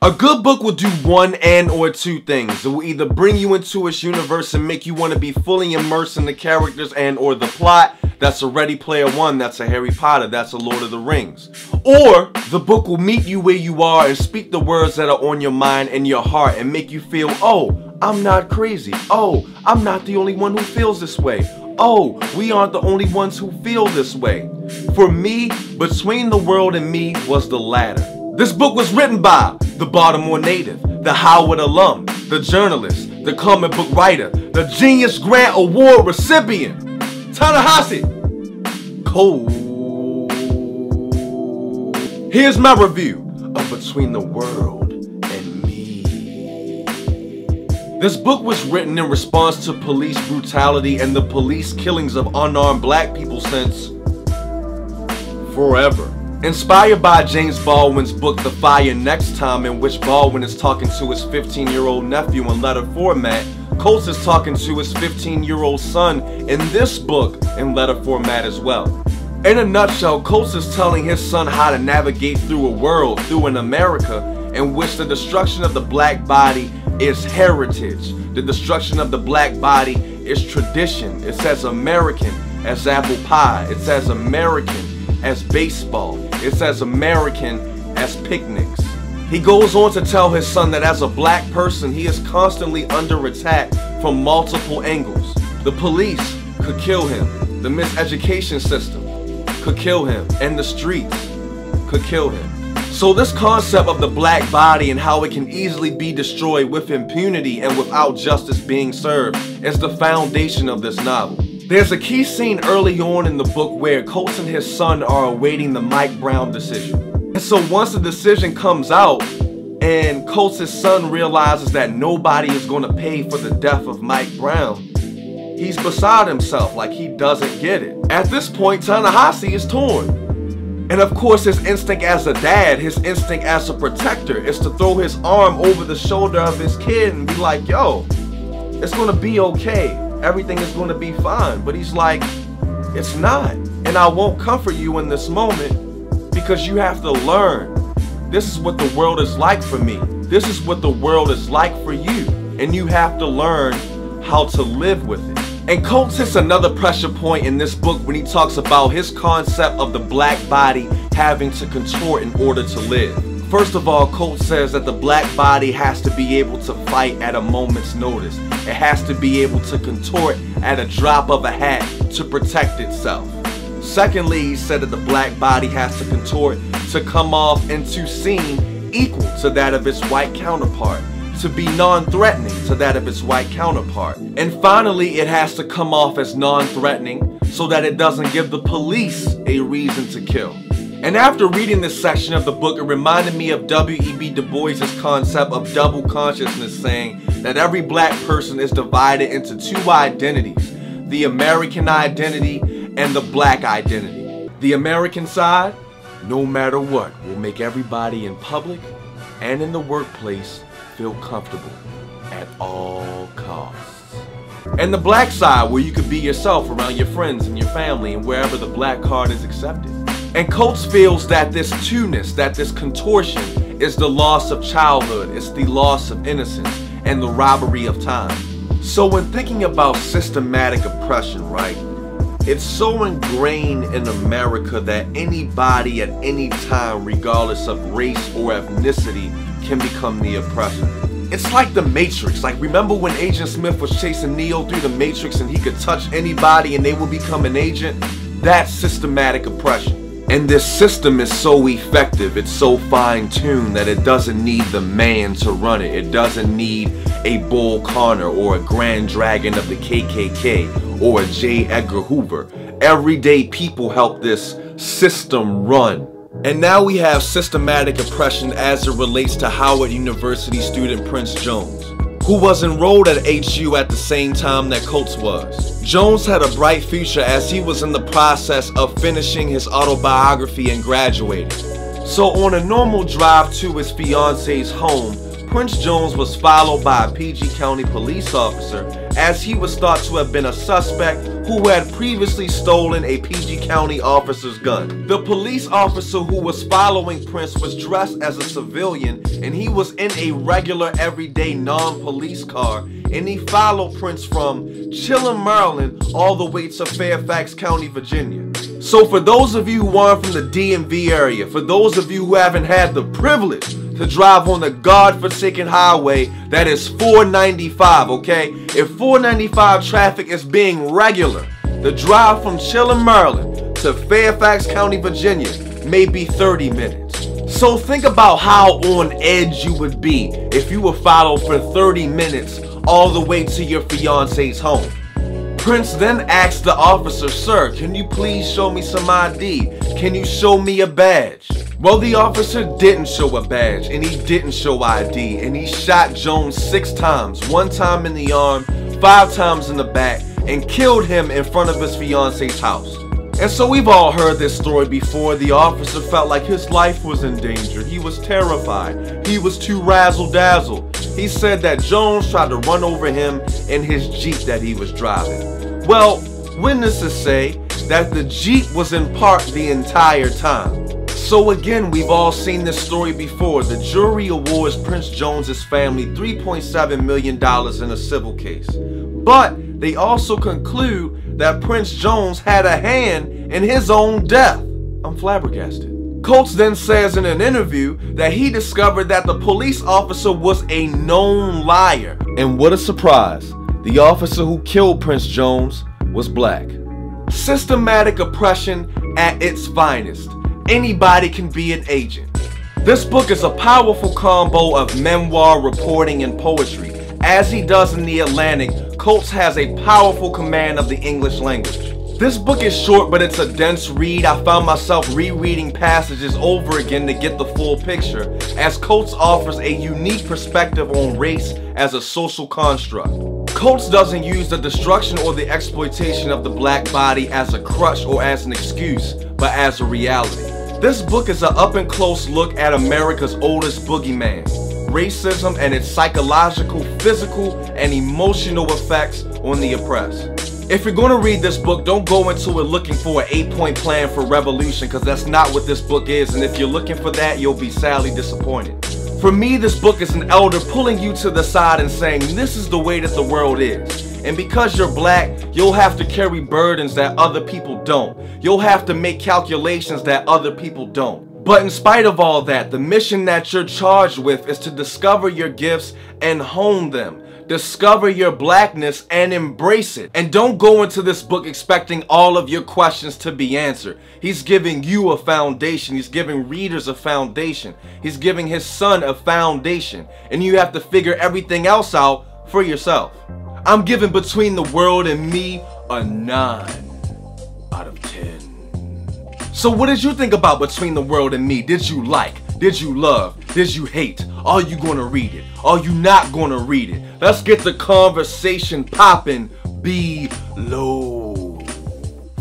A good book will do one and or two things. It will either bring you into its universe and make you want to be fully immersed in the characters and or the plot. That's a Ready Player One, that's a Harry Potter, that's a Lord of the Rings. Or the book will meet you where you are and speak the words that are on your mind and your heart and make you feel, oh, I'm not crazy. Oh, I'm not the only one who feels this way. Oh, we aren't the only ones who feel this way. For me, Between the World and Me was the latter. This book was written by the Baltimore native, the Howard alum, the journalist, the comic book writer, the Genius Grant Award recipient, Ta-Nehisi Coates. Here's my review of Between the World and Me. This book was written in response to police brutality and the police killings of unarmed black people since forever. Inspired by James Baldwin's book The Fire Next Time, in which Baldwin is talking to his 15-year-old nephew in letter format, Coates is talking to his 15-year-old son in this book in letter format as well. In a nutshell, Coates is telling his son how to navigate through a world, through an America, in which the destruction of the black body is heritage. The destruction of the black body is tradition. It's as American as apple pie. It's as American as baseball. It's as American as picnics. He goes on to tell his son that as a black person, he is constantly under attack from multiple angles. The police could kill him. The miseducation system could kill him. And the streets could kill him. So this concept of the black body and how it can easily be destroyed with impunity and without justice being served is the foundation of this novel. There's a key scene early on in the book where Coates and his son are awaiting the Mike Brown decision. And so once the decision comes out and Coates' son realizes that nobody is going to pay for the death of Mike Brown, he's beside himself, like he doesn't get it. At this point, Ta-Nehisi is torn. And of course, his instinct as a dad, his instinct as a protector is to throw his arm over the shoulder of his kid and be like, yo, it's going to be okay. Everything is going to be fine. But he's like, it's not. And I won't comfort you in this moment because you have to learn. This is what the world is like for me. This is what the world is like for you. And you have to learn how to live with it. And Coates hits another pressure point in this book when he talks about his concept of the black body having to contort in order to live. First of all, Coates says that the black body has to be able to fight at a moment's notice. It has to be able to contort at a drop of a hat to protect itself. Secondly, he said that the black body has to contort to come off and to seem equal to that of its white counterpart, to be non-threatening to that of its white counterpart. And finally, it has to come off as non-threatening so that it doesn't give the police a reason to kill. And after reading this section of the book, it reminded me of W.E.B. Du Bois' concept of double consciousness, saying that every black person is divided into two identities, the American identity and the black identity. The American side, no matter what, will make everybody in public and in the workplace feel comfortable at all costs. And the black side, where you could be yourself around your friends and your family and wherever the black card is accepted. And Coates feels that this two-ness, that this contortion is the loss of childhood, it's the loss of innocence, and the robbery of time. So when thinking about systematic oppression, right, it's so ingrained in America that anybody at any time, regardless of race or ethnicity, can become the oppressor. It's like the Matrix. Like, remember when Agent Smith was chasing Neo through the Matrix and he could touch anybody and they would become an agent? That's systematic oppression. And this system is so effective, it's so fine-tuned that it doesn't need the man to run it. It doesn't need a Bull Connor or a Grand Dragon of the KKK or a J. Edgar Hoover. Everyday people help this system run. And now we have systematic oppression as it relates to Howard University student Prince Jones, who was enrolled at HU at the same time that Coates was. Jones had a bright future as he was in the process of finishing his autobiography and graduating. So on a normal drive to his fiance's home, Prince Jones was followed by a PG County police officer, as he was thought to have been a suspect who had previously stolen a PG County officer's gun. The police officer who was following Prince was dressed as a civilian, and he was in a regular everyday non-police car, and he followed Prince from Chillin, Maryland all the way to Fairfax County, Virginia. So for those of you who aren't from the DMV area, for those of you who haven't had the privilege to drive on the godforsaken highway that is 495, okay? If 495 traffic is being regular, the drive from Chillin, Maryland to Fairfax County, Virginia may be 30 minutes. So think about how on edge you would be if you were followed for 30 minutes all the way to your fiance's home. Prince then asked the officer, "Sir, can you please show me some ID? Can you show me a badge?" Well, the officer didn't show a badge, and he didn't show ID, and he shot Jones 6 times, 1 time in the arm, 5 times in the back, and killed him in front of his fiance's house. And so we've all heard this story before. The officer felt like his life was in danger. He was terrified. He was too razzle-dazzle. He said that Jones tried to run over him in his Jeep that he was driving. Well, witnesses say that the Jeep was in park the entire time. So again, we've all seen this story before. The jury awards Prince Jones's family $3.7 million in a civil case. But they also conclude that Prince Jones had a hand in his own death. I'm flabbergasted. Coates then says in an interview that he discovered that the police officer was a known liar. And what a surprise, the officer who killed Prince Jones was black. Systematic oppression at its finest. Anybody can be an agent. This book is a powerful combo of memoir, reporting, and poetry. As he does in The Atlantic, Coates has a powerful command of the English language. This book is short, but it's a dense read. I found myself rereading passages over again to get the full picture, as Coates offers a unique perspective on race as a social construct. Coates doesn't use the destruction or the exploitation of the black body as a crutch or as an excuse, but as a reality. This book is an up-and-close look at America's oldest boogeyman, racism and its psychological, physical, and emotional effects on the oppressed. If you're going to read this book, don't go into it looking for an 8-point plan for revolution, because that's not what this book is, and if you're looking for that, you'll be sadly disappointed. For me, this book is an elder pulling you to the side and saying, this is the way that the world is. And because you're black, you'll have to carry burdens that other people don't. You'll have to make calculations that other people don't. But in spite of all that, the mission that you're charged with is to discover your gifts and hone them. Discover your blackness and embrace it. And don't go into this book expecting all of your questions to be answered. He's giving you a foundation. He's giving readers a foundation. He's giving his son a foundation. And you have to figure everything else out for yourself. I'm giving Between the World and Me a 9 out of 10. So what did you think about Between the World and Me? Did you like? Did you love? Did you hate? Are you gonna read it? Are you not gonna read it? Let's get the conversation popping below.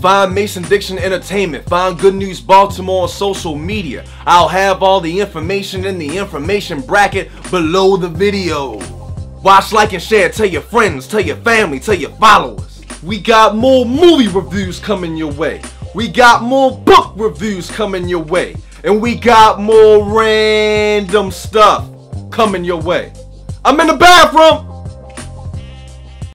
Find Mason Diction Entertainment. Find Good News Baltimore on social media. I'll have all the information in the information bracket below the video. Watch, like, and share. Tell your friends, tell your family, tell your followers. We got more movie reviews coming your way. We got more book reviews coming your way. And we got more random stuff coming your way. I'm in the bathroom.